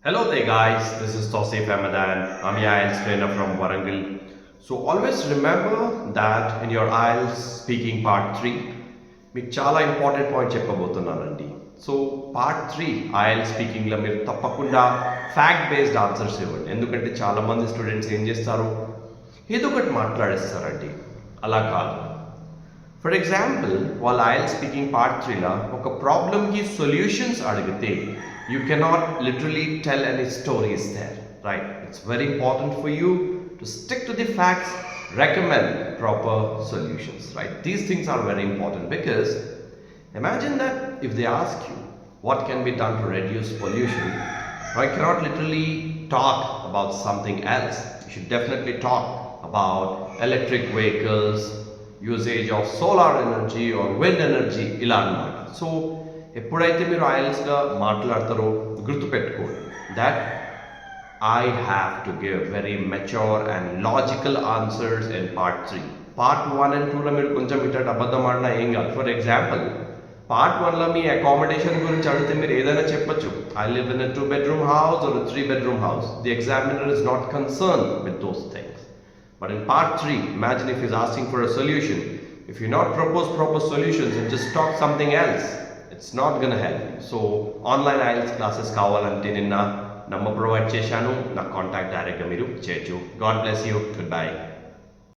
Hello there guys, this is Tosif Hamadan. I'm your IELTS trainer from Warangal. So always remember that in your IELTS speaking part 3, మీకు చాలా important point చెప్పబోతున్నానండి. So part 3 IELTS స్పీకింగ్లో మీరు తప్పకుండా fact based answers ఇవ్వండి. ఎందుకంటే చాలామంది students ఏం చేస్తారు, ఏదో ఒకటి మాట్లాడేస్తారండి. అలా కాదు. ఫర్ ఎగ్జాంపుల్ వాళ్ళ ఐఎల్స్ స్పీకింగ్ పార్ట్ 3లో ఒక ప్రాబ్లమ్కి సొల్యూషన్స్ అడిగితే you cannot literally tell any stories there, right? It's very important for you to stick to the facts, recommend proper solutions, right? These things are very important because imagine that if they ask you what can be done to reduce pollution, I cannot literally talk about something else. You should definitely talk about electric vehicles, usage of solar energy or wind energy ఇలా అన్నమాట. So ఎప్పుడైతే మీరు ఐఎల్స్గా మాట్లాడతారో గుర్తుపెట్టుకోండి that I have to give very mature and logical answers in part 3. Part 1 and 2లో మీరు కొంచెం ఇట్లా అబద్ధం ఆడినా ఏం కాదు. ఫర్ ఎగ్జాంపుల్ పార్ట్ 1లో మీ అకామిడేషన్ గురించి అడిగితే మీరు ఏదైనా చెప్పచ్చు, I live in 2 bedroom house or a 3 bedroom house. The examiner is not concerned with those things. But in part 3, imagine if he's asking for a solution. If you not propose proper solutions and just talk something else, it's not gonna help you. So online IELTS classes కావాలంటే నిన్న number provide చేశాను, నా contact డైరెక్ట్గా మీరు చేయొచ్చు. God bless you. Good bye.